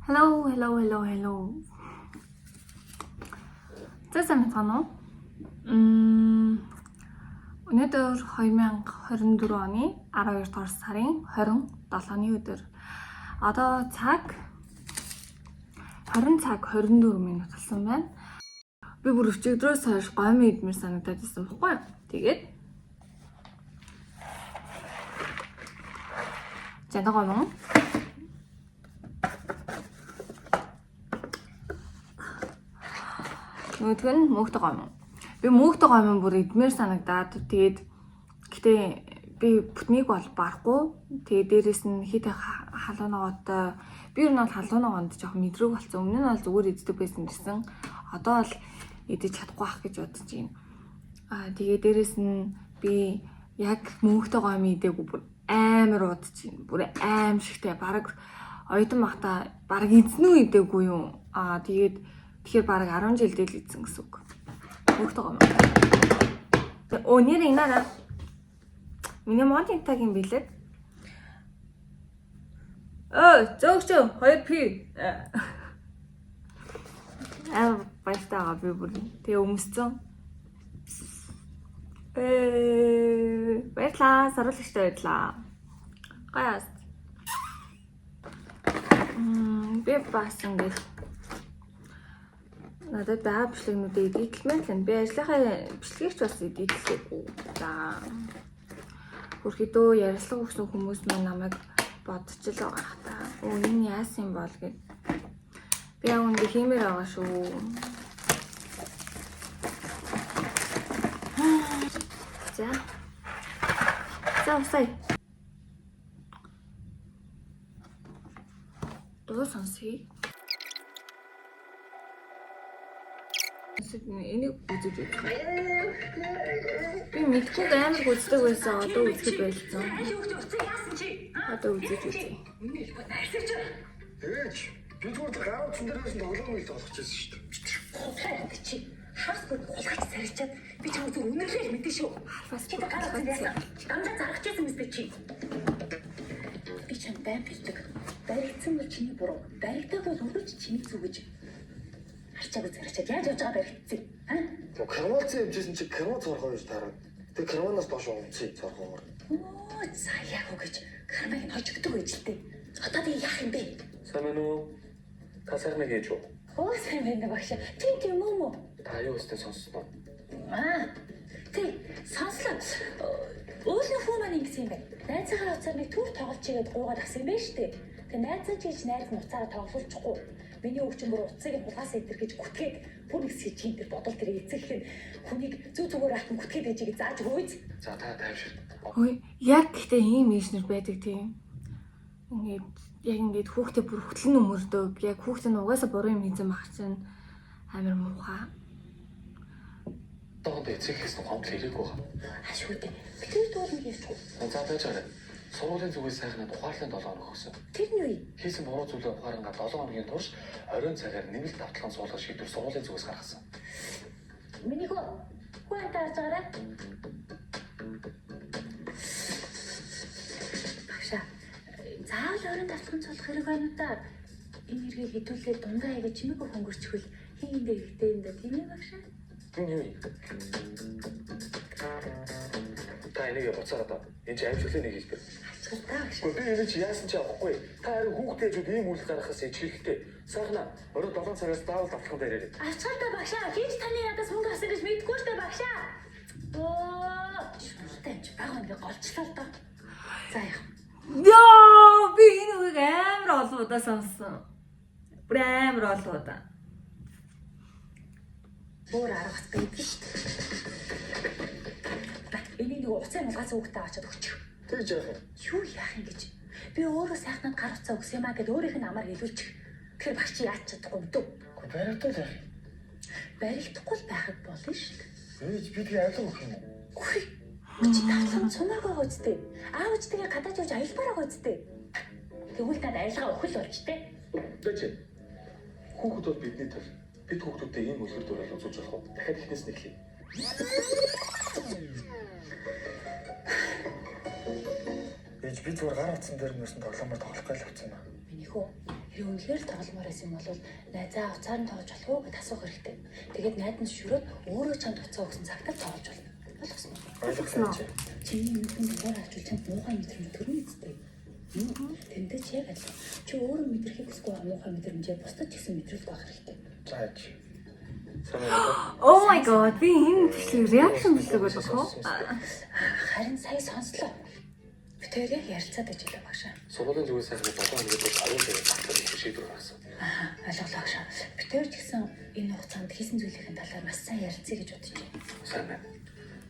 Hello. Зайсан байна уу? Өнөөдөр 2024 оны 12 дугаар сарын 27-ны өдөр. Одоо цаг 20 цаг 24 минут болсон байна. Би бүр өчигдрөөс хойш гомь идмэр санагдаад байсан баггүй юу? Тэгээд жадагомон нөгөөх нь мөөхтэй гомон. Би мөөхтэй гомон бүр идмэр санагдаад тэгээд гэтээ би бүтнийг бол барахгүй. Тэгээд дээрэс нь хит халуунагаатай би ер нь бол халуунагаанд жоох мэдрэг болсон. Өмнө нь бол зүгээр иддэг байсан гэсэн. Одоо бол идэж чадахгүй ах гэж бодож байна. Тэгээд дээрэс нь би яг мөөхтэй гомон идээгүй бүр амар удаж байна. Бүр аимшигтэй бараг оюутан багтаа бараг эзнүү идээгүй юм. Тэгэхээр бараг 10 жил дээр л идсэн гэсэн үг. Мөөхтэй гомон. Нэр инаараа миний монтинтаг юм билээ. Зөөгчөө 2P. Баяртайгаа би бүр тэгээ өмсцэн. Баярлаа, саруулагчтай баярлаа. Гаяас. Би бас ингэж надад байгаа бичлэгнүүдийг эдгэлмээр л би ажлынхаа бичлэгч бас эдгэлээгүй. За. Хөрхөдөө ярилцлага өгсөн хүмүүс маань намайг бодож л байгаа та. Энэ яасан юм бол гэд. Би яг үндэ хиймээр байгаа шүү. За усай. Дуу сонсъё. Энийг үзэж үзье. Би мэдгүй амар үздэг байсан. Одоо үзэх байлцсан. Одоо үзэж үзье. Ээж, би зүгээр гараад цэндэрээс тоглоомыг тоглож байсан шүү дээ. Хаагаад чи хасгүй улгаж сарчаад би чамд зөв үнэрлээ мэдэн шүү. Бас чи гараад цэндэрээс дандаа зарах гэсэн мэт чи. Би чам байн бэлдэг. Баригдсан бол чиний буруу. Баригдаад бол үргэлж чиний зүг гэж. Арчаагүй зарчаад яаж явж байгаа баригдсан. Тэг кармалцсан явжсэн чи кармал цорхоо гэж тараад. Тэг кармалнаас доош унцъя цорхоогоор. За яг уу гэж кармаг нь хожигддог байж л дээ. Одоо би яах юм бэ? Сайн байна уу? Та сайн нэг ээж үү? Сайн байна багш. Тийм үү? Та юу өстэй сонссноо? Тий, сонслоо. Өөрийн хүн маань ингэсэн юм байна. Найзаагаа уцаар нэг түр тоглож игээд гуугаад авсан юм байна шүү дээ. Тэг найзаа чийж найз нь уцаараа тоглуулчихгүй. Миний өвчин бүр уцыг нь хулгаас идэр гэж гүтгээд бүр нэг сэжийн тэр бодол тэр эцэгхэн хүнийг зүг зүгээр ахын гүтгээд ээжийг зааж өгөөз. За та тайвшир. Хөөе, яг гэхдээ ийм мэйшнэр байдаг тийм. Ингээд хүүхдээ бүр хөтлөн өмөрдөг. Яг хүүхдээ нь угаасаа буруу юм хийсэн байх чинь амар муухай. Доод эцэгээс нь гомдол ирээгүй хаа. Ашгүй дээ. Тэр дуур нэг юм. За байж байгаа. Сургуулийн зүгээс сайхнаад ухаарлын 7 хоног өгсөн. Тэр нь юу? Хийсэн буруу зүйлээ ухаарангаа 7 хоногийн турш оройн цагаар нэмэлт давталгаан суулгах шийдвэр сургуулийн зүгээс гаргасан. Миний хөө тааж байгаарай. Багшаа. Заавал оройн давталгаан суулгах хэрэг байна уу та? Энэ хэргийг хэдүүлээ дундаа яг чимээгүй хөнгөрчихвөл хин энэ хэрэгтэй юм да тийм ээ багшаа? Энэ юу? Та энийг буцаад одоо энэ чи амжилтын нэг хэлбэр. Ачаалтаа. Би энэ чи яасан ч авахгүй. Та харин хүүхдээжүүд ийм үйл гаргахаас ичгэлэхтэй. Сайхна орой 7 цагаас заавал давталхан дээрээ. Ачаалтаа багшаа. Хинч таны ядаас мөнгө авсан гэж мэдгүй шүү дээ багшаа. Шүртэй ч баг нэг голчлоо л доо. За яах. Би энэ үгийг амар олон удаа сонссон. Бүр амар олон удаа. Өөр аргац байдаг шүү дээ. Энийг нэг уцаа мулгаас өгтөө очоод өгчих. Тэгж яах юм? Юу яах юм гэж. Би өөрөө сайхнаад гар уцаа өгсөн юм аа гэд өөрийнх нь амаар хэлүүлчих. Тэгэхээр багш чи яаж чадахгүй юм дөө. Баригдаад яах юм? Баригдахгүй л байхад болно шүү дээ. Ээж би тэгээ авлага өгөх юм уу? Үгүй. Чи татлан цумааг байгаа үстэй. Аав ээжтэйгээ гадаад явж аялбаар байгаа үстэй. Тэгвэл танд аялгаа өгөх л болж тээ. Бэж. Хүүхэд бол бидний тал. Бид хүүхдүүдэд ийм үлгэр дуурайл үзүүлж болох уу? Дахиад ихнээс нэг хэлье. Ээж би зүгээр гар утсан дээр мөрсөн тоглоомоор тоглох гал авсан юм аа. Миний хөө хэрэг үнэхээр л тогломоор байсан юм бол найзаа уцаар нь тоглож болох уу гэж асуух хэрэгтэй. Тэгээд найд нь шүрээд өөрөө чамд уцаа өгсөн цагтаа тоглож болно. Ойлгосон уу? Ойлгосон чи. Чиний мэдэн дээр авчвал чамд муухай мэдрэмж төрнө үстэй. Тэмдэг чи яг адилхан. Чи өөрөө мэдрэхийг хүсгүй муухай мэдрэмжээ бусдад ч гэсэн мэдрүүлдэг байх хэрэгтэй. Зааж. Oh my god. Би энэ бичлэг реакшн бичлэг болох уу? Харин сая сонслоо. Тэр яг ярилцаад гэж хэлээ багшаа. Сургуулийн зүгээс сайхан 7 хоногийн турш аюул дээр багтаад их шийдвэр гаргасан. Ойлголоо багшаа. Тэр ч гэсэн энэ хугацаанд хийсэн зүйлийн талаар маш сайн ярилцъя гэж бодож байна. Сайн байна.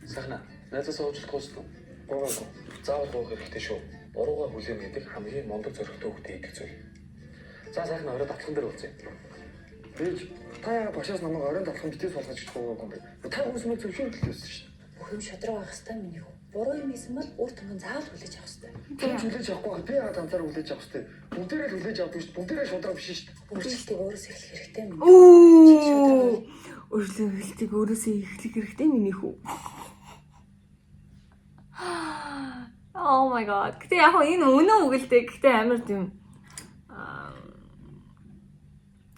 Сайхна, найзаасаа уучлах гоохгүй. Гоогүй. Заавал гоох хэрэгтэй шүү. Буруугаа хүлээн гэдэг хамгийн мундаг зоригтой хөлтэй идэх зүйл. За сайхна орой давталхан дээр уулзъя. Бич та яа багшаас намайг оройн давлах битээс болгож гэж гоогүй юм бэ? Та хүмүүсээ зөвшөөрөл төлсөн шүү. Бүх юм шудраг байх хэвээр миний хүү. Буруу юм хийсэн бол үр дүнг заавал хүлээж авах хэвээр. Тийм хүлээж авахгүй би яагаад анзаараа хүлээж авах хэрэгтэй. Бүгдээрээ л хүлээж авдаг шүү дээ. Бүгдээрээ шудраг биш шүү дээ. Өөрчлөлтийг өөрөөс эхлэх хэрэгтэй юм. Оо. Өөрчлөлтийг өөрөөсөө эхлэх хэрэгтэй миний хүү. Oh my god. Гэтэ яг энэ өнөө үгэлтэй. Гэтэ амар тийм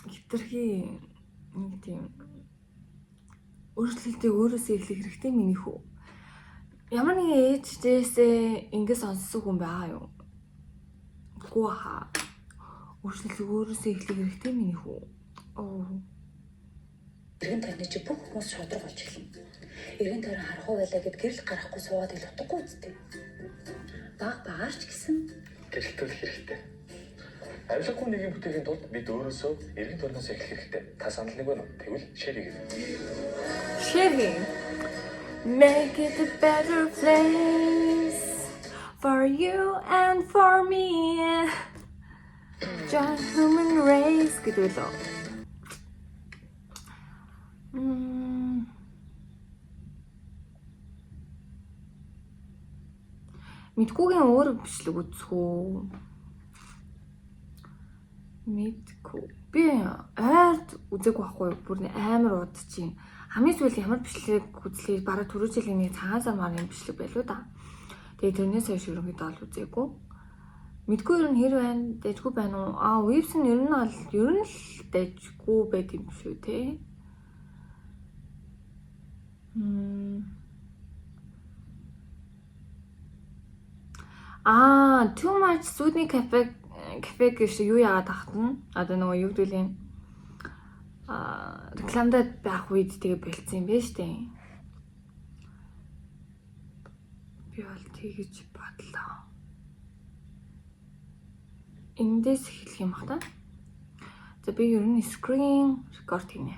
хитрхи нэг тийм өөрчлөлтийг өөрөөсөө эхлэх хэрэгтэй миний хүү. Ямар нэгэн ээжээсээ ингэ сонссон хүн байгаа юу? Гүү хаа. Өөрчлөлтийг өөрөөсөө эхлэх хэрэгтэй миний хүү. Оо. Иргэн тойрны чи бүх хүмүүс шудраг болж эхэлнэ. Иргэн тойрон харахгүй байлаа гэд гэрэл гарахгүй суугаад ил утгагүй үсттэй. Багаарч гэсэн Гэрэлтүүлэх хэрэгтэй. Авилгагүй нэгэн бүтээхийн тулд бид өөрөөсөө иргэн тойрноос эхлэх хэрэгтэй. Та санал нэг байна уу? Тэгвэл share хийгэй. Sharing. Make it a better place for you and for me. Just human race гэдэг лөө. Мэдгүйгийн өөр бичлэг үзэх үү? Мэдгүй. Би ойрд үзег байхгүй бүр амар удчих. Хамгийн сүүл ямар бичлэг үзлээ бараг түрүү жилийн нэг цагаан сар марын бичлэг байлуу да. Тэгээ тэрнээс хойш ерөнхийдөө ол үзээгүй. Мэдгүй ер нь хэр байна? Дэжгүй байна уу? Вебс нь ер нь л дэжгүй байт юм шүү те. Too much Sydney cafe гэж юу яагаад тахтана? Одоо нөгөө юу гэдүүлээ рекламадад байх үед тэгээ бэлдсэн юм байна штэ. Би бол тэгэж бодлоо. Эндээс эхлэх юм бах та. За би ер нь screen record хийнэ.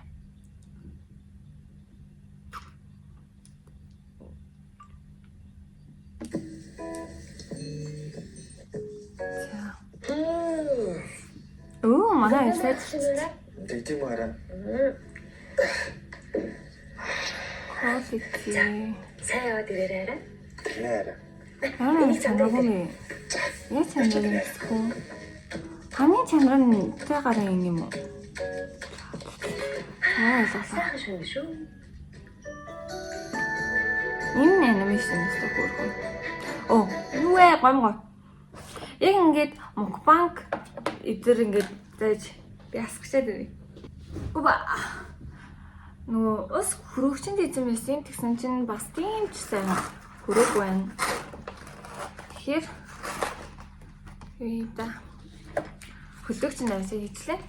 Манай сайд Тэгдэм хараа. quality. сайн яваад ирээрэй арай. Нээр. Ямар чанаргүй. Яа чанар юм бэ? Таны чанар нь тэгараа юм уу? Сайхан шүү. Энэ анимашн өстө хөөрхөн. Юу вэ гомгоо. Яг ингээд мукбанк эдгээр ингээд зааж би асгачаад байна. Гүба. Нөгөө ус хөрөгчөнд эзэн байсан тэгсэн чинь бас тийм ч сайн хөрөөг байна. Тэгэхээр ийда хөлөгч наасаа хийчлээ.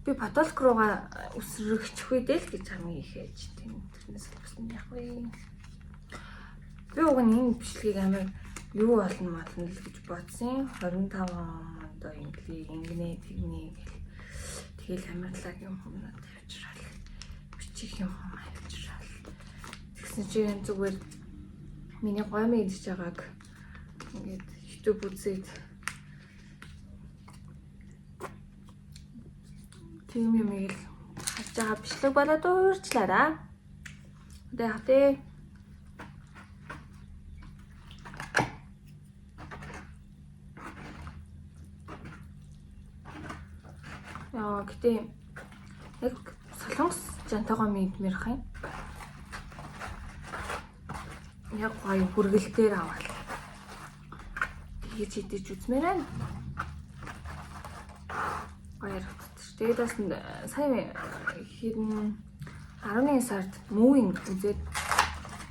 Би патолог руугаа өсрөгчих үедээ л гэж хамгийн их ээж тийм тэрнээс болсон яг вэ. Би уг нь энэ бичлэгийг амар юу болно л гэж бодсон. 25 онд ингэнэ тэгнэ гэл. Тэгэл амарлаг юм хүмүүс тавьчрал. Бичих юм авчрал. Тэгсэн чинь зүгээр миний гомь идэж байгааг ингээд YouTube үзээд тийм юм ил хаж байгаа бичлэг болоод уурчлаарай. Одоо яг тий. Гэтээ яг солонгос жантайгаа мэдмэрх юм. яг гоё хүргэлтээр аваад хийж идэж үзмээр байна. Гоё харагдчих. Тэгээд бас сая хэдэн 11 сард moving үзээд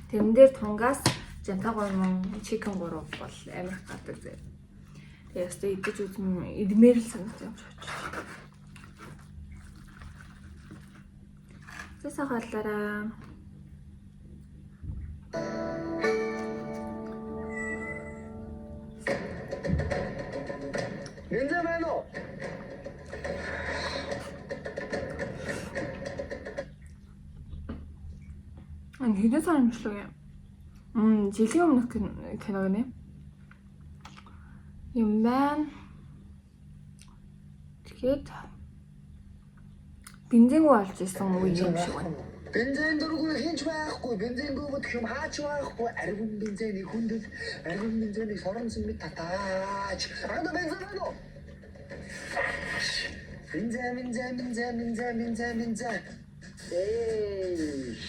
тэрэн дээр тунгаас жантагормон chicken 3 бол амар их гадаг зэ. Тэгээд ястаа идэж идмээр л санагдаж байна. Засахалаараа Нэнзэ байна уу? хэдэн сар юм шүү юм. Жилийн өмнөх кино гэнэ. Юм байна. Тэгээд бензин болж исэн үе юм шиг байна. Бензин дөрвгүй хинч байхгүй. Бензин гүгд юм хаач байхгүй. Аргун бензиний хүндэл, аргун бензиний соронсон мэт татаач. Анда бензин байна уу? Бензин. Эй.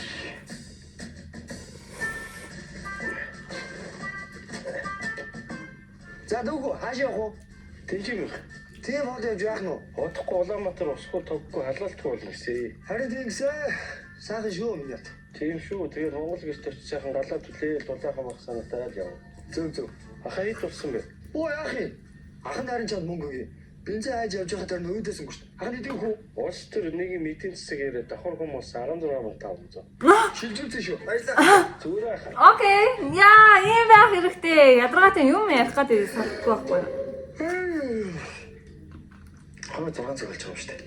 За дүүгөө хааш явах уу? Тэгж юм. Тийм хол явж яах нь уу? Одохгүй Улаанбаатар усгүй тоггүй халаалтгүй болно гэсэн. Харин тэгсэн. Сайхан шүү минь. Тийм шүү. Тэгээд Монгол гэрт очиж сайхан галаа түлээ дулаахан баг санаатай л яв. Зөв. Ахаа ид болсон бэ? Ой ахи. Ахын харин чад мөнгө өгье. Бензин хайж явж байхад тэр нөөдөөсөн гүшт. Ахны дүү хүү. Улс төр нэг юм эдийн засаг яриад давхар хүмүүс 16,500. Шилжүүлсэн шүү. Баярлалаа. Зүгээр ахаа. Окей. Яа, ийм байх хэрэгтэй. Ядаргаатай юм ярих гэдэг санахгүй байхгүй юу? Хамаа 6 цаг болж байгаа юм шүү дээ.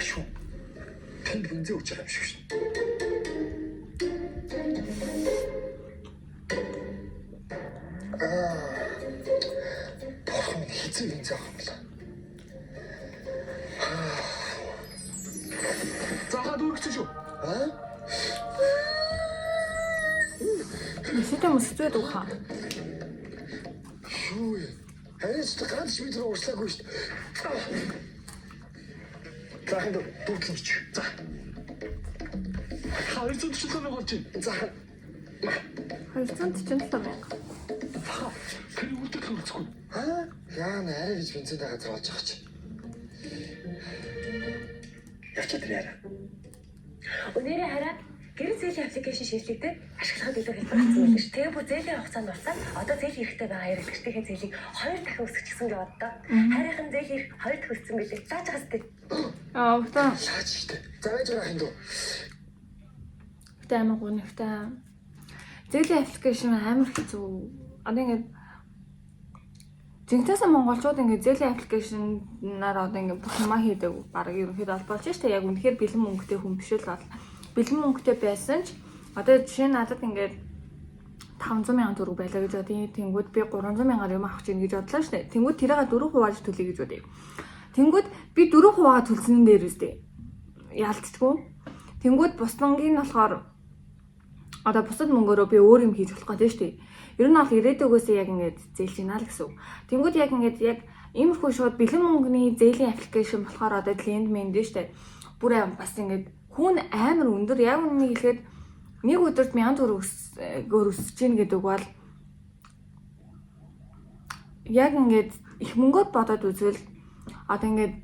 Шүү. Тэнд бензин өгч байгаа юм шиг шүү. Борхон хэзээ бензин авах юм бэ? Загаад үргэсэн шүү. Эсвэл мөсцөөд ухаа. Юу вэ? Харин ч ганц бид рүү урслаагүй шүү. За хэнэ дүүтлэнч. За. 240 болж байна. За. 247 мянга. Тэр үлдэх үлцгүй. Яа нэ гэж бензиний газар болж байгаа чи. Явчаа тэр яа. Өнөөдөр хараад гэр зээлийн аппликейшн шийдлэгдээд ашиглахад илүү хэлбэр болсон юм биш. Тэгээ бүр зээлийн хугацаанд болсон. Одоо зээл хэрэгтэй байгаа хэрэглэгчдийн зээлийг 2 дахин өсгөжсөн гэж боддоо. Харийнхан зээл их 2 дахин өссөн билээ. Зааж байгаа сте. Утаа. Шаач штэ. За байж байгаа хин дүү. Тэ амар гонхтой. Зээлийн аппликейшн амар хэцүү. Одоо ингээд Зинтээс монголчууд ингээд зээлийн аппликейшнаар одоо ингээд бүх юмаа хийдэг. Бараг ерөнхийдөө олболж штэ. Яг үнэхээр бэлэн мөнгөтэй хүн биш л бол бэлэн мөнгөтэй байсан ч одоо жишээ нь надад ингээд 500,000 төгрөг байлаа гэж бодъё. Тэнгүүд би 300,000-аар юм авах чинь гэж бодлоо шнэ. Тэнгүүд тэрийг 4 хувааж төлье гэж бодъё. Тэнгүүд би 4 хуваагаа төлсөн дээр үстэй. Яалтчгүй. Тэнгүүд бусдангийн болохоор одоо бусад мөнгөөрөө би өөр юм хийж болох гэдэг штэ. Ер нь бол ирээдүгөөсөө яг ингээд зээлж ийна л гэсэн үг. Тэнгүүд яг ингээд яг иймэрхүү шууд бэлэн мөнгөний зээлийн аппликейшн болохоор одоо Lendman дээ штэ. Бүр бас ингээд хүн амар өндөр яг үннийг хэлэхэд нэг өдөрт 1000 төгрөгөөр өсөж гин гэдэг бол яг ингээд их мөнгөд бодоод үзвэл одоо ингээд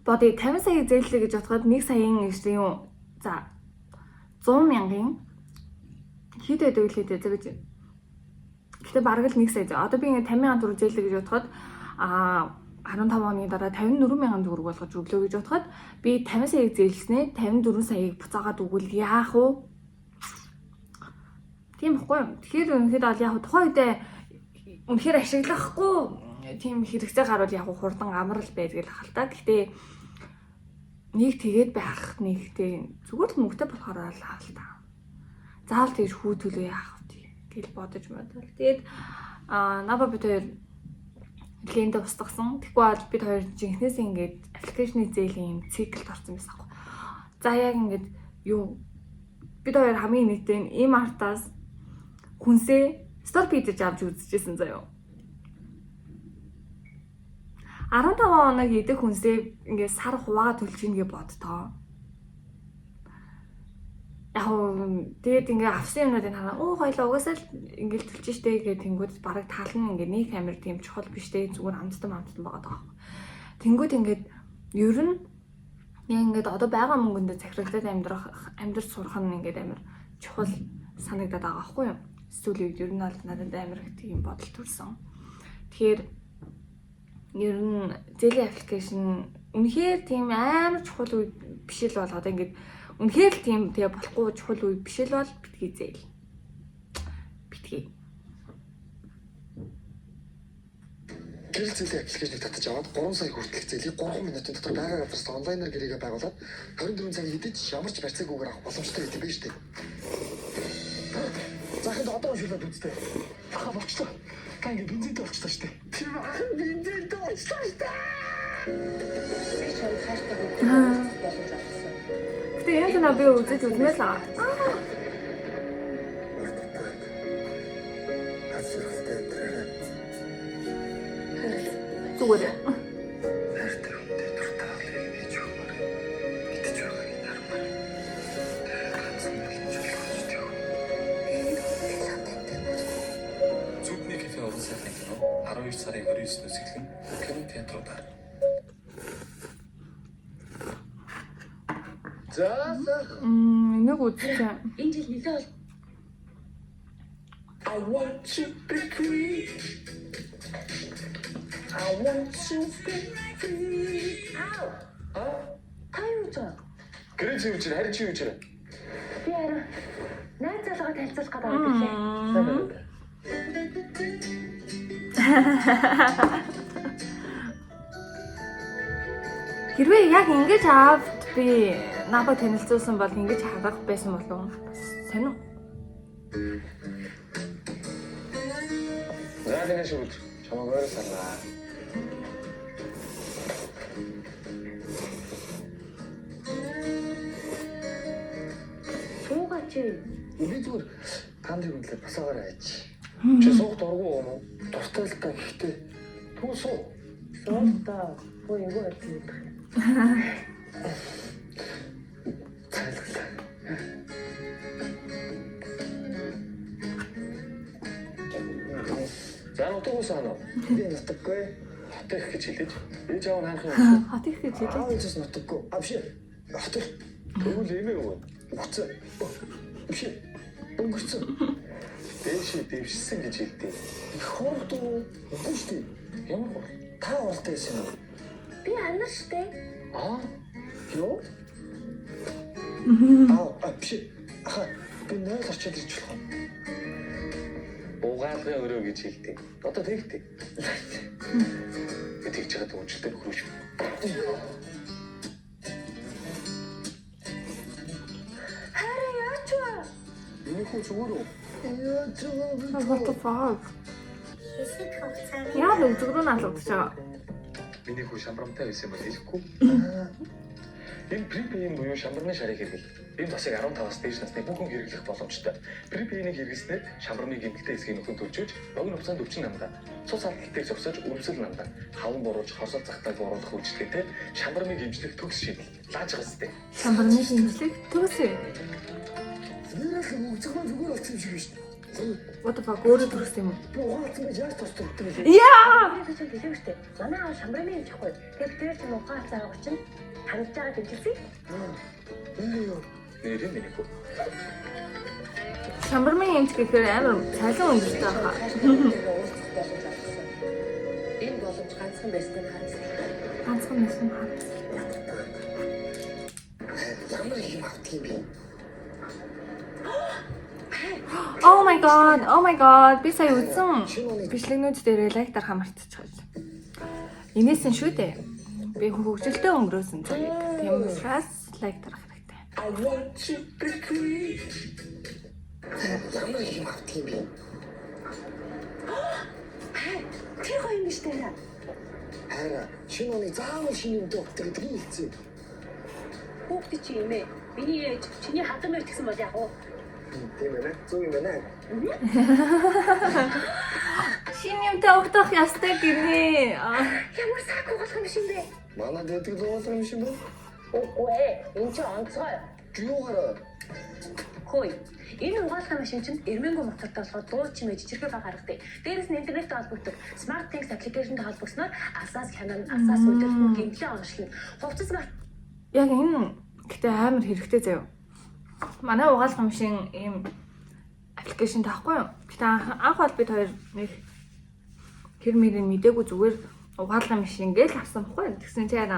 бодъё 50 сая зээллээ гэж бодоход 1 саяын юм за 100,000-ын хэд байдаг вэ гэдэг гэж. Гэтэ бараг л 1 сая. Одоо би ингээд 50,000 төгрөг зээллээ гэж бодоход 15 оны дараа 54,000 төгрөг болгож өглөө гэж бодоход би 50 саяыг зээлснээ 54 саяыг буцаагаад өгвөл яах вэ? Тийм байхгүй юу? Тэгэхээр үнэхээр бол яг тухайн үедээ үнэхээр ашиглахгүй тийм хэрэгцээ гарвал яг хурдан амрал байдаг л ахал та. Гэхдээ нэг тэгээд байх нэгтэй зүгээр л мөнгөтэй болохоор л хаал та. Заавал тэгж хүү төлөө яах вэ гэж бодож бодвол. Тэгээд наба бид хоёр Лэнд устгасан. Тэгэхгүй бол бид хоёр жинхнээс ингээд аппликейшны зээлийн циклд орсон байсан аахгүй. За яг ингээд юу бид хоёр хамгийн нийтэн ийм артаас хүнсээ стоп хийж авч үзчихсэн заяа. 15 хоног идэх хүнсээ ингээд сар хуваагаа төлж ийн гэж бодтоо. яг тэгээд ингээ авсан юмнуудыг хараа. Оо хоёлоо угаасаа л ингээл төлж штэ гэх тэнгүүд бараг таална ингээ нэг камер тийм чухал биш те зүгээр амтдан байгаа даа. Тэнгүүд ингээд ер нь яг ингээд одоо байгаа мөнгөндөө захирагдаад амьдрах сурах нь ингээд амар чухал санагдаад байгаа байхгүй юу? Сүүлийн үед ер нь бол надад амар их тийм бодол төрсөн. Тэгэхээр ер нь зэлийн аппликейшн үнэхээр тийм амар чухал үе биш л бол одоо ингээд үнэхээр л тийм тэгээ болохгүй чухал үе биш л бол битгий зээл. Битгий. Гэрэл зэлийн аппликейшнийг татаж аваад 3 сая хүртэлх зээлийг 3 минутын дотор байгаа газраас онлайнаар гэрээгээ байгуулад 24 цагийн хэдэж ямар ч барьцаагүйгээр авах боломжтой гэдэг юм шүү дээ. Захад одоо шүлээд үзтээ. Ахаа болчлоо. Та ингэ бензинтэй болчлоо шүү дээ. Тийм аа бензинтэй болчлоо шүү дээ. Гэтэ яг наа би үзэж үзмээ л аа. Зүгээр. Зүгний кафе орон сайхны кино 12 сарын 29-ноос эхлэн кино театруудаар. За Нэг үзчихээ. Энэ жил нэлээд бол I want to be free. I want to be free. та юу гэж байна? Гэрээ чи үчир харин чи үчир. Би харин найз залуугаа танилцуулах гэдэг юм билээ. Хэрвээ яг ингэж аавд би надад танилцуулсан бол ингэж харах байсан болов уу? Сонин. За энэ шууд чамаг ойрсалаа. Суугаа чи Би зүгээр танд хүнлээ басаагаар айж. Чи суух дургу юм уу? Дуртай л та гэхдээ түү суу. суутаа боо юу гэдэг юм. Цайлглаа. За нутгуу санаа. Би нутаггүй. Хотых гэж хэлээд ээж аав хаанх юм. Хат их гэж хэлээ. Аав ээжээс нутаггүй. Авши. Хотор. Тэгвэл эмээ юу вэ? Уцаа. Авши. Өнгөрцөн. Дэвшсэн гэж хэлдэг. Их хоорд уу? Үгүй шүү дээ. Ямар гоо? Та уралтай байсан юм. Би анар штэ. Аа, Юу? Авши. Аха. Би нэр очоод ирж болох юм. угаалгын өрөө гэж хэлдэг. Одоо тэгтээ. Би тэгж чад үнэлдэг хөрөж. Хараа яач вэ? Миний хүү зүгээр үү? Яа чаа. What the fuck? Хэсэг хугацааны Яа л зөвхөн алуудаж байгаа. Миний хүү шамбрамтай байсан юм хэлэхгүй. Энэ припейн буюу шамбарны шарыг хэрэглэх. Энэ тасыг 15-аас дээш насны бүх хүн хэрэглэх боломжтой. Припейнийг хэрэглэснээр шамбарны гэмтэлтэй хэсгийг нөхөн төлжөөж, богино хугацаанд өвчин намдаа, цус алдалтыг зогсоож, өрөвсөл намдаа, хаван буруулж, хорсол захтааг оруулах үйлчлэгтэй шамбарны гэмжлэх төгс шийдэл. Лаажгаас тээ. Шамбарны хэмжлэг төгсөө. Нэрэл үгцгөө зүгээр болсон юм шиг биш. What the fuck өөрөө төгссөн юм уу? Би угаалсан гэж яаж тусдаг вэ? Яа! гэж хэлээгүй штэ. Манай аав шамбрын юм чихгүй. Тэгэхээр тэр чинь ухаан цаагаа чинь хандж байгаа тэмцэлсэн. Юу? Нэр нь миний хүү. Шамбарны хэмжлэг гэхээр амар цалин өндөртэй байгаа. Энэ боломж ганцхан байсан хац. Ганцхан байсан хаа. Ямар юм автыг би. Oh my god. Oh my god. Би сая үзсэн. Бичлэгнүүд дээр лайк дарахаа мартчихсан. Инээсэн шүү дээ. Би хөгжилтэй өнгөрөөсөн цагийг. Тийм учраас лайк дарах хэрэгтэй. I want to be free. Ямар юм автыг би. Тэр гоё юм штэ. Хараа, шинэ оны заавал шинэ юм доктор гэдэг нь хэлсэн. Хүүхдээ чи юм ээ. Миний ээж чиний хатан мэр гэсэн бол яг уу. Тийм ээ, зөв юм байна. Шинэ юмтай угтах ястай гинэ. Ямар саагүй болох юм шиг бэ? Манай дэдэг дуулах юм шиг байна. Үгүй ээ. Энэ ч онцгой. Юугаараа Хөөе. Энэ угаалгын машин чинь эрмэнгүй мотортой болохоор дуу чимээ жижигхэн баг гаргадаг. Дээрээс нь интернеттэй холбогддог Smart Things аппликейшнтэй холбогдсноор асаас хянана, асаас өдөртөн гэмтлээ онцлно. Хувцас мар Яг энэ гэтээ амар хэрэгтэй заяа. Манай угаалгын машин ийм аппликейшн таахгүй юу? Гэтээ анх бол бид хоёр нэг хэр мэрийн мдээгүй зүгээр угаалгын машин гээл авсан байхгүй юу? Тэгсэн чинь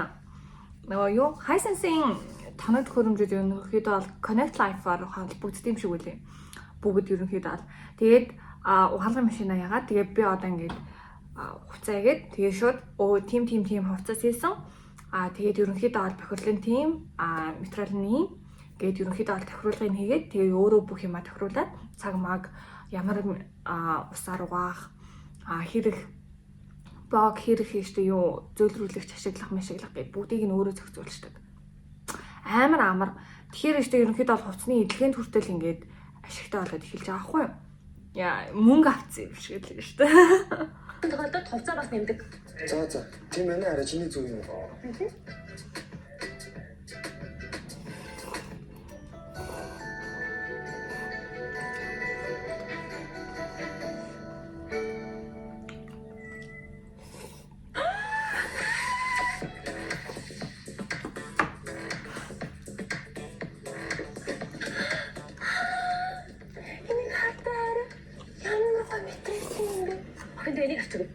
нөгөө юу Hisense-ийн тоног төхөөрөмжүүд ерөнхийдөө бол Connect Life-аар холбогдсон юм шиг үлээ. Бүгд ерөнхийдөө бол. Тэгээд угаалгын машинаа ягаад тэгээд би одоо ингээд хуцаа игээд тэгээд шууд тим хуцаас хийсэн. Тэгээд ерөнхийдөө бол бохирлын тим материалны гээд ерөнхийдөө бол тохируулгыг хийгээд тэгээд өөрөө бүх юма тохируулаад цаг маг ямар усаар угаах хэрэг баг хэрэг хийжтэй юу зөөлрүүлэгч ашиглах гэдэг бүгдийг нь өөрөө зохицуулдаг. Амар. Тэгэхээр ихтэй ерөнхийдөө бол хувцсны эдлэгэнд хүртэл ингээд ашигтай болоод эхэлж байгаа байхгүй юу? Яа, мөнгө авцсан юм шиг л шүү дээ. тохиолдолд хувцаа бас нэмдэг. За. Тийм байна арай чиний зүг юм. Охин энийг авчих.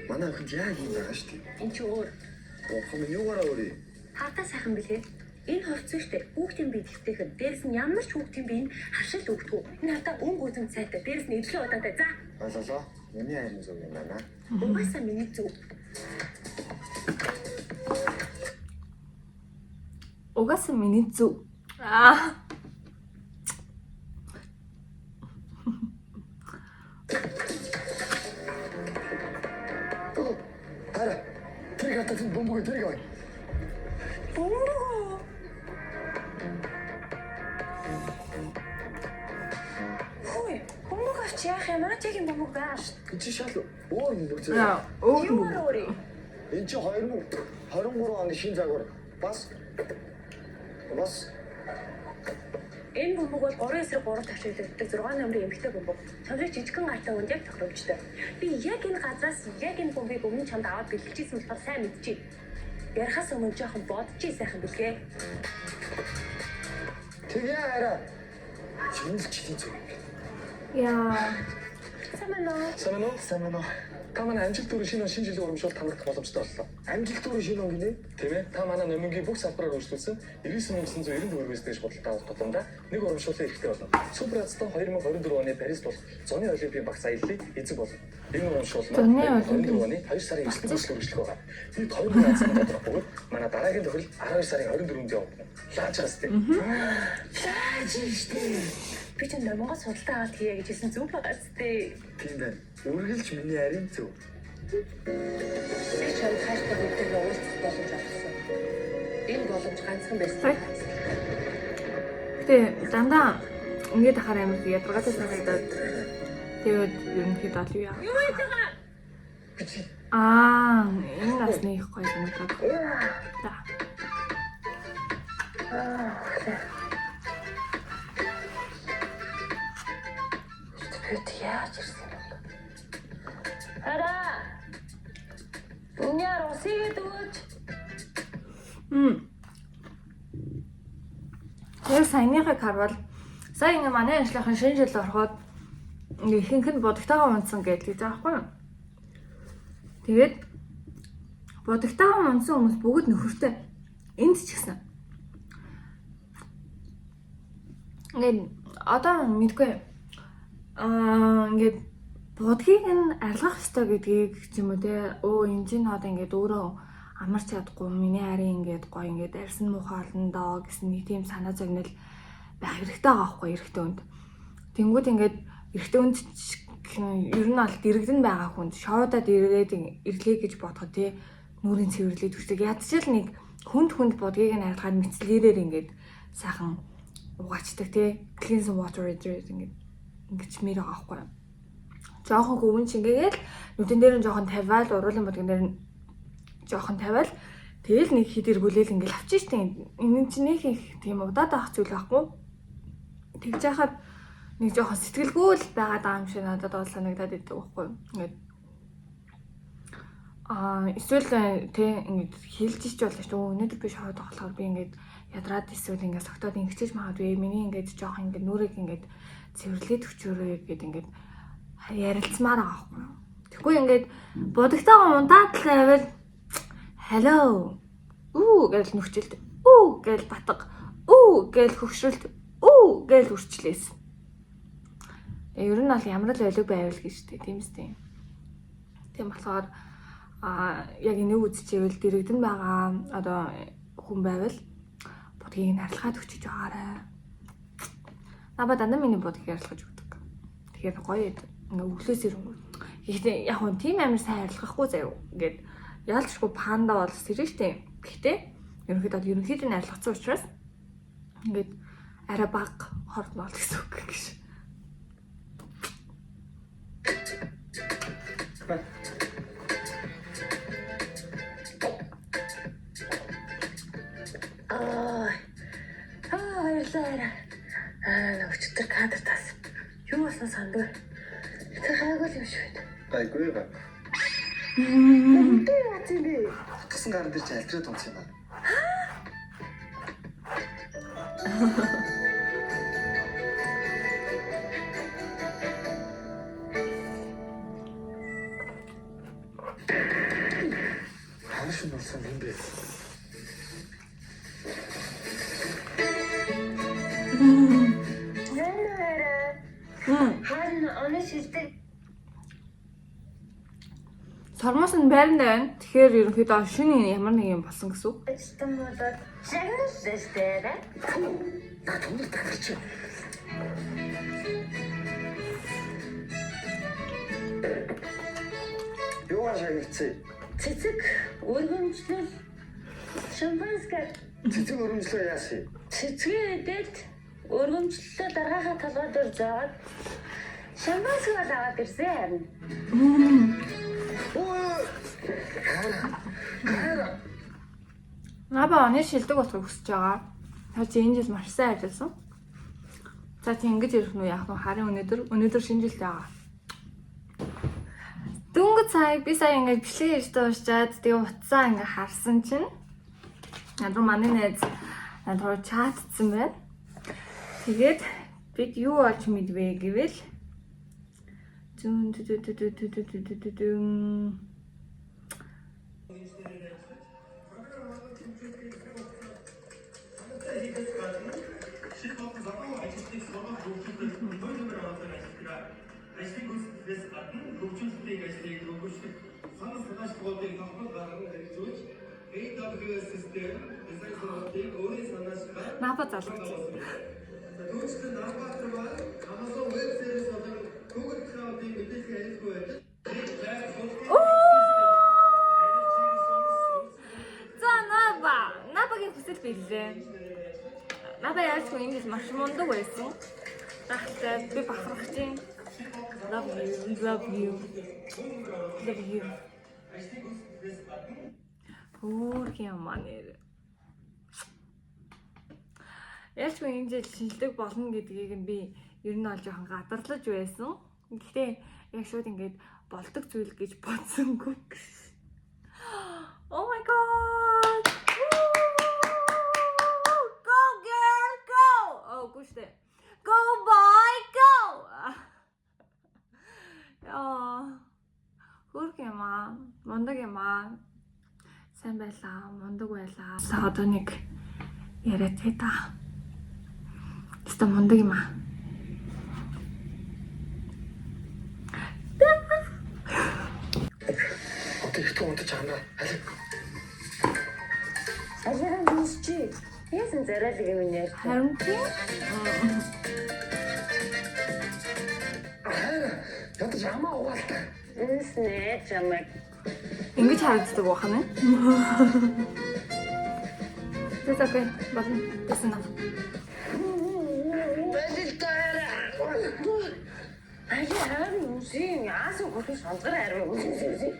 Манай охин яг юм байгаа шүү дээ. Энд чи өөр. Охин юугаараа өрөө? Хатаа сайхан билээ. Энэ хувцас штэ хүүхдийн бие тэгтэйхэн дээрэс нь ямар ч хүүхдийн биеийг хашил өгдөг. Энэ хатаа өнгө үзэн цайтай дээрэс нь эдлээ удаатай за. Болоо. Миний харин зүг юм байна. Угаасаа миний зүг. Угаасаа миний зүг. Ара. Тэр гатад бомбог тэр гай. Бомбог. Хөөе, бомбог авч яах юм аа? Тэгийн бомбог baаш. Чи шал өөр бомбог зэрэг. Юу өөрөө? Энэ чи 2023 оны шинэ загвар. Бас Энэ бомбог бол 3 эсрэг 3 тавшиглагддаг 6 номерын эмэгтэй бомбог. Цомрыг жижигхэн гартай үнд яг тохиромжтой. Би яг энэ газраас яг энэ бомбыг өмнө чамд аваад бэлгэлжсэн болохоор сайн мэдчихье. Ярахаас өмнө жоохон бодчих сайхан бэлгээ. тэгээ арай. Чиний чиний зүг. Яа. Самано. Та манай амжилт дөрөв шинэ жилийн урамшуул тамрах боломжтой боллоо. Амжилт дөрөв шинэ он гинэ. Тийм ээ. Та манай номингийн бүх салбараар өөрчлөсөн 99,990 дэх бодлоо авах тутамдаа нэг урамшуулсан хэрэгтэй болно. Супер Азтон 2024 оны Парис болох зуны олимпийн багц аяллыг эзэг болно. Энэ урамшуул маань 2024 оны 2 сарын 9-нд үргэлжлэх байгаа. Бид 2 азан доторх бөгөөд манай дараагийн тохиол 12 сарын 24-нд явагдана. Лаачаас тийм. Яаж штэ. Би ч номгоо судалтай аваад хийе гэж хэлсэн зүг байгаа зү. Тийм байна. Үргэлж миний харин зүг. Би ч хайртай бүгдээ уулзах боломж авсан. Энэ боломж ганцхан байсан. Гэтэ дандаа ингээд ахаар амар ядаргаатай санагдаад тэгээд ерөнхийдөө л яа. Юу яаж байгаа? Энэ насны их гоё санагдаад. За. Бид яаж ирсэн юм бэ? Ара. Уняар усыг дүүж. Тэр саяныхыг харвал сая ингээ манай ажлынхан шинэ жил ороход ихэнх нь бодогтойгоо унтсан гэдэг заахгүй юу? Тэгээд бодогтойгоо унтсан хүмүүс бүгд нөхөртэй. Энд ч гэсэн. Ингээд одоо мэдгүй ингээд будгийг нь арилгах ёстой гэдгийг ч юм уу те энэ чинь одоо ингээд өөрөө амарч чадахгүй миний харин ингээд гоё ингээд арьсан муухай олон доо гэсэн нэг тийм санаа зовнил байх хэрэгтэй байгаа байхгүй эрэгтэй хүнд. Тэнгүүд ингээд эрэгтэй хүнд ер нь бол дэрэгдэн байгаа хүнд шоудад ирлээ гэж бодоход те нүрийн цэвэрлээд үсэг ядчил нэг хүнд будгийг нь арилгаад мэтлэрээр ингээд сайхан угаачдаг те cleanse water ингээд мэр байгаа байхгүй юу. Жохон хөвөн чингээгээл нүдэн дээр нь жохон тавиал уруулын бодгон дээр нь жохон тавиал Тэгэл нэг хидэр хүлээл ингээл авчих штэ. Энэ чинь нэг их тийм удаад авах зүйл байхгүй. Тэгж яхад нэг жоохон сэтгэлгүй л байгаад байгаа юм шиг надад бол санагдаад идэв байхгүй. Ингээд эсвэл тэг ингээд хэлж ич болно шүү дээ. Өнөөдөр би шоуд болохоор би ингээд ядраад эсвэл ингээд согтоод ингэчиж магадгүй. Миний ингээд жоохон ингээд нүрийг ингээд цэвэрлээд өчөөрөө гэдэг ингээд ярилцмаар байгаа байхгүй. Тэгэхгүй ингээд будагтайгаа унтаад л байвал hello гэж нүхчилт гэж батга гэж хөгшрөлт гэж үрчлээс. Ер нь бол ямар л ойлог байвал гэж тийм үстэй. Тийм болохоор яг энийг үзчихвэл дэрэгдэн байгаа одоо хүн байвал будгийг арилгаад өчөж байгаарай. Набаа дандаа миний будгийг арилгаж өгдөг. Тэгэхээр гоё ингээ өглөөс ирэнгүүт. Гэхдээ яг хүн тийм амар сайн арилгахгүй заяа. Ингээд яалчгүй панда бол сэрэн штэ. Гэхдээ ерөнхийдөө нь арилгацсан учраас ингээд арай баг хордно л гэсэн үг гэж. Өчтөр кадр тас. Юу болсон сандгүй. Тэр хайгуул юм шиг байна. Гайгүй ба. Үнтэй яа тийм бэ? Утгасан гар дээр чи альтраа тунц юм аа. Ханаш нурсан юм бэ? Сормоос нь байранд байна. Тэгэхээр ерөнхийдөө шинэ ямар нэг юм болсон гэсэн үг. Стамбулд шагналтай. На түнэл тагч. Юу ашигладаг? Цэцэг өргөмжлөл шампанскаар Цэцэг өрөмжлөө яасан? цэцгээ идээд өргөмжлөлөө даргаахаа толгой дээр заагаад шампанскаар аваад ирсэн харин. Набаа оны шилдэг болохыг хүсэж байгаа. Та чи энэ жил маш сайн ажилласан. За чи ингэж ирэх нь яах вэ? Харин өнөөдөр шинэ жилтэй байгаа. Дөнгөж сая би сая ингэж бичлэг ярьж дуусчаад тэгээ утсаа ингэ харсан чинь надруу манай найз надруу чатцсан байна. Тэгээд бид юу олж мэдвэ гэвэл ажлын гүйцэтгэлээс гадна хөгжүүлэлтийг ажлыг хөгжүүлэх санал санаач бодлыг тогтмол гарган хэрэгжүүлж AWS систем дизайн сургалтыг өөрийн санаачаар Набаа залгаж. Түүнчлэн Нарбаатар маань Amazon Web Service болон Google Cloud-ийн мэдээлэл айлгүй байдаг. За набагийн хүсэл биелээ. Набаа яачгүй ингэж маш мундаг байсан. Дахтай би бахарх чинь. Love you. Хөөрхөн манер. Яачгүй энэ жил шилдэг болно гэдгийг нь би ер нь олж жоохон гадарлаж байсан. Гэхдээ яг шууд ингэж болдог зүйл гэж бодсонгүй. Oh my god. Go girl, go. Oh, гүштэй. Go boy, go. Хөөрхөн юм аа. Мундаг юм аа. Сайн байлаа, мундаг байлаа. За одоо нэг яриад та. Тэстэ мундаг юм аа. Окей, хто унтаж байгаа юм аа? Ажиран дүүсчи. Яасан зарайлаг юм нэр. Харин тийм. Ятаж ямаа угаалтай. Үснэ чамайг. Ингэж харагддаг бахна. That's okay. Болно. That's enough. Ажиран үгүй яасан хөтөш хонцгор харив үгүй.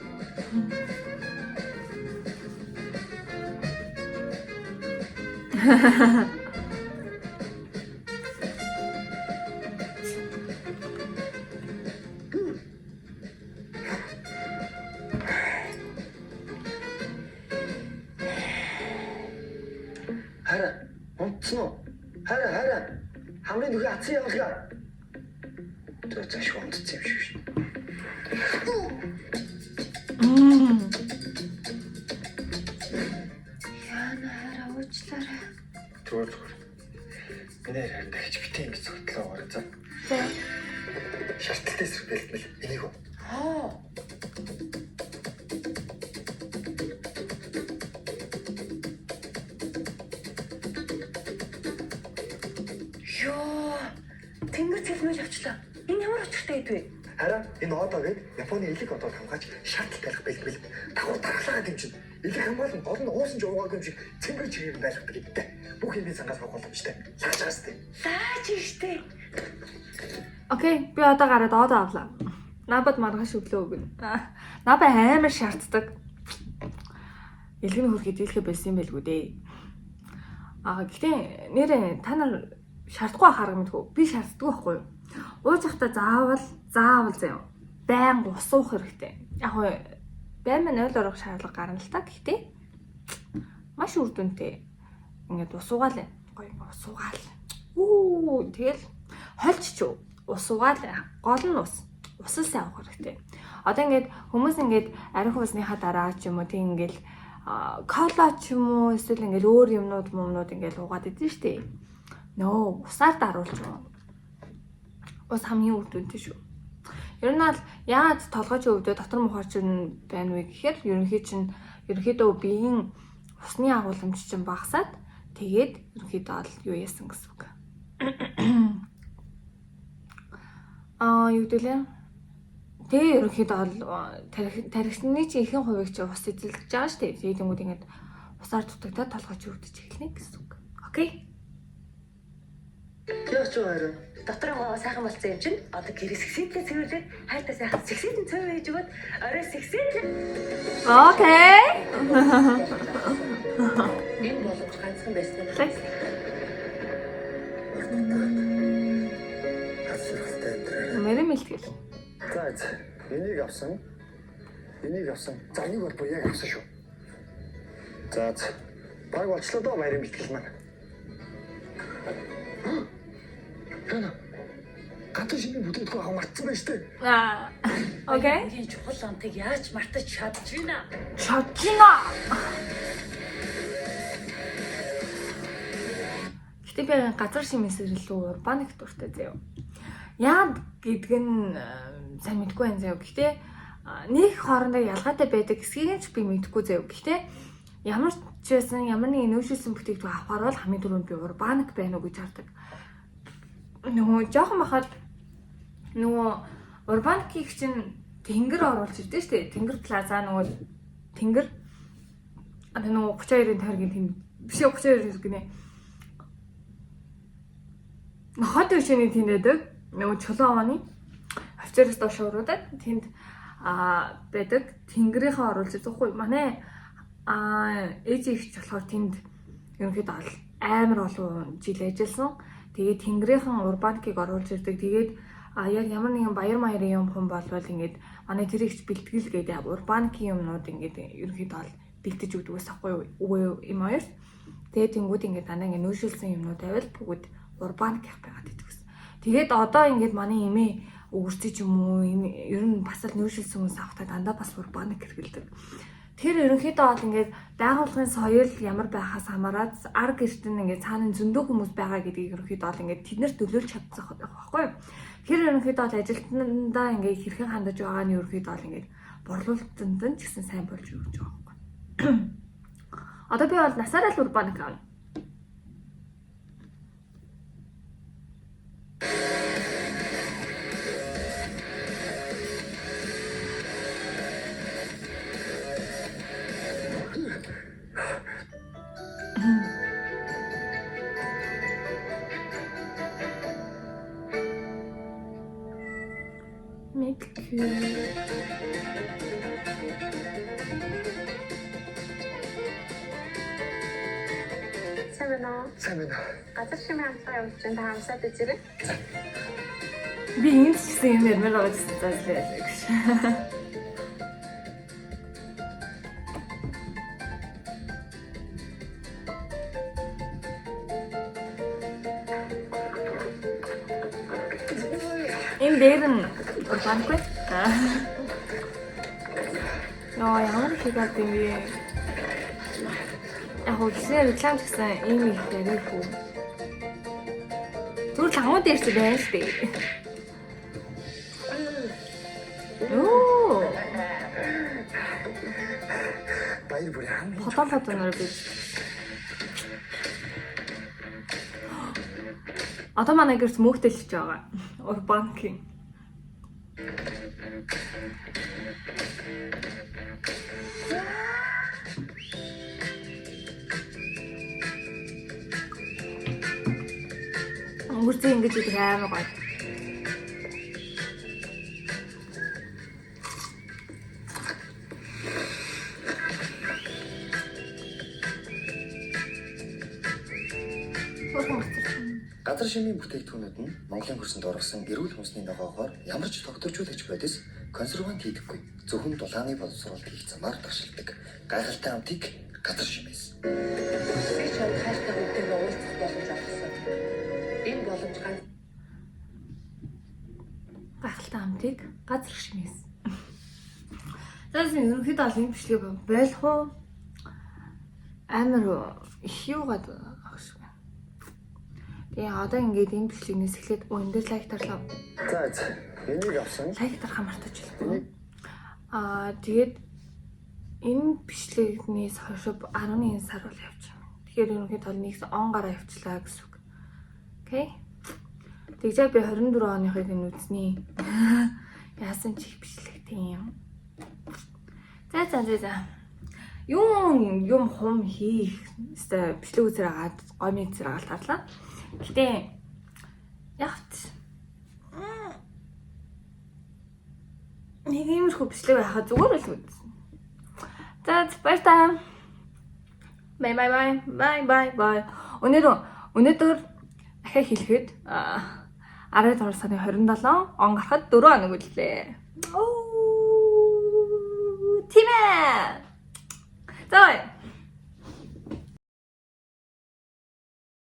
Хараа. Унтсан уу? Хараа. Хамгийн нөхөө атсан явуулгаа. Тэр цааш унтсан юм шиг шин. Яна хараа уучлаарай. Зүгээр. Миний хараа дахиж битээ ингэж зөвтлөө ороо за. За. Шалталтай эсрэг бэлтгэл энийг үү? Аа. Йоо. Тэнгэр цэлмэл авчлаа. Энэ ямар учиртай хэд вэ? Хараа энэ одоогийн Японы элэг одоод хамгааж шаардлагатай бэлтгэл дагуу дараагаа дэмжин. Элэг хамгаалан гол нь уусан ч уугаагүй юм шиг цэнгэр чигээр байлгадаг гэдэгтэй. Бүх юмний цангаас авах боломжтой. Лааж байгаас тээ. Лааж штэ. Окей, би одоо гараад одоо авлаа. Набад маргааш өглөө өгнө. Набад амар шаарддаг. Илгэн хөрх идэлхэ байсан юм байлгүй дээ. Гэхдээ нэрээ та нар шаардахгүй харах мэдгүй. Би шаарддаг байхгүй юу? Ууж захта заавал заяа. Байн ус уух хэрэгтэй. Яг хөө байн маань 0 орох шаардлага гарна л та. Гэхдээ маш үр дүнтэй. Ингээд ус уугаал. Гоё ус уугаал. Тэгэл хольч ч ус уугаал. Гол нь ус. Усал сайн авах хэрэгтэй. Одоо ингээд хүмүүс ингээд арих усныхаа дараа ч юм уу тийм ингээд кола ч юм уу эсвэл ингээд өөр юмнууд ингээд уугаад идэв штэ. Нөө усаар даруулж юм. Ус хамгийн үр дүнтэй шүү. Ер нь аль яагаад толгойч өвдөө дотор мухарч байна вэ гэхээр ерөнхийдөө биеийн усны агуулмж чинь багасаад тэгээд ерөнхийдөө аль юу яасан гэсэн үг. Юу гэлээ? Тэгээ ерөнхийдөө тархины чинь ихэнх хувийг чинь ус эзэлж байгаа шүү дээ. Тэгээд тэнгууд ингээд усаар дутагдаад толгойч өвдөж эхэлнэ гэсэн үг. Окей? Яач вэ? Дотор гоо сайхан болсон юм чинь одоо гэрээ сексэдээ цэвэрлээд хайртай сайхан сексэдэн цэв ээж өгөөд орой сексэд. Окей. Энэ боломж ганцхан байсан. Хасралтай. Мэрэ мэлтгэл. За энийг авсан. За энийг бол яг авсан шүү. За баг болчлоо доо мэрэ мэлтгэл маань. Хана. Гадаа шинэ бүтээтгүй авах мартсан байж тээ. Окей. Энэ чухал амтыг яаж мартаж чадж байна? Гэтэ би газар шимээсэр илүү урбаник дуртай заяа. Яа гэдг нь сайн мэдгүй байна заяа. Гэтэ нэг хоорондоо ялгаатай байдаг эсгийг ч би мэдэхгүй заяа. Гэтэ ямар ч байсан ямар нэг нөөшөлсөн бүтээгдэхүүн авахаар бол хамгийн түрүүнд би урбаник байна уу гэж хардаг. Нөгөө жоохон бахад нөгөө урбаникийг чинь тэнгэр оруулж ирдэ штэ. Тэнгэр плаза нөгөө тэнгэр нөгөө 32-ын тойргийн тэнгэр биш 32 гинэ. Хот өчний тэнэдэг нөгөө чулуун авааны офицероос доош уруудаад тэнд байдаг тэнгэрийнхээ оруулж ирдэггүй. Манай ээж ихч болохоор тэнд ерөнхийдөө амар олон жил ажилласан. Тэгээд тэнгэрийнхэн урбаникийг оруулж ирдэг. Тэгээд яг ямар нэгэн баяр маярын юм хүн болвол ингээд манай тэр ихч бэлтгэл гэдэг урбаникийн юмнууд ингээд ерөнхийдөө бэлтэж өгдөг ус ахгүй юу юм аяар. Тэгээд тэнгууд ингээд дандаа ингээд нөөшөлсөн юмнууд байвал бүгд урбаник явах байгаад иддэг ус. Тэгээд одоо ингээд манай эмээ өгөрцөж юм уу ер нь бас л нөөшөлсөн ус авахтаа дандаа бас урбаник хэрэгэлдэг. Тэр ерөнхийдөө бол ингээд байгууллагын соёл ямар байхаас хамаарат ар гэрт нь ингээд цаана зөндөө хүмүүс байгаа гэдгийг ерөнхийдөө бол ингээд тэднэр төлөөлж чадсан байхгүй юу? Тэр ерөнхийдөө бол ажилтнандаа ингээд хэрхэн хандаж байгаа нь ерөнхийдөө бол ингээд борлуулалтанд нь ч гэсэн сайн болж өгч байгаа байхгүй юу? Одоо би бол насаараа л урбаник аав. Сайн байна уу? Сайн байна. Газар шимээ хамтаа явж чинь та хамсаад ижирэг. Би энд ч гэсэн юм ярмаар байгаа гэсэн заалаа гэж. Энэ дээр нь банкет. Яа, ямар их хийгээд юм бэ? Яг хөө гэсэн реклам ч гэсэн ийм их ярих үү. Зүгээр ламууд ярьж байна шүү дээ. Оо, Баяр бүрийн хамгийн фотоноор би. Одоо манай гэрс мөхтэй л хийж байгаа. Урбанкийн. Өнгөрцөө ингэж идэх амар гоё. газар шимийн бүтээгдэхүүнүүд нь Монголын хөрсөнд орсон эрүүл хүнсний ногоогоор ямар ч тогтворжуулагч байдас консервант хийдэггүй. Зөвхөн дулааны боловсруулалт хийх замаар ташилдаг. Гайхалтай амтыг газар шимээс. Би ч хайртай хүнтэйгээ уулзах боломж авсан. Энэ боломж ганц Гайхалтай амтыг газар шимээс. Заасан ерөнхийдөө ол юм бичлэг байх уу? Амар их юугаад агш. Тэгээ одоо ингээд энэ бичлэгнээс эхлээд энэ дээр лайк тарлаа. За энийг авсан. Лайк тарах мартаж байна. Тэгээд энэ бичлэгнээс хойш 11 сар бол явчихсан. Тэгэхээр ерөнхийдөө нэгс он гараа явчлаа гэсэн үг. Окей. Тэгжээ би 24 оныхыг нь үзнэ. Яасан ч их бичлэгтэй юм. За. Юм хум хийх. Эсвэл бичлэг үзэр агаад гой мэдсэр агаал тарлаа. Гэтэ ягт нэг иймэрхүү бичлэг байхад зүгээр л үзсэн. За баярлалаа. Bye. Өнөөдөр дахиад хэлэхэд 12 сарын 27 он гарахад 4 хоног үллээ. Тийм ээ. За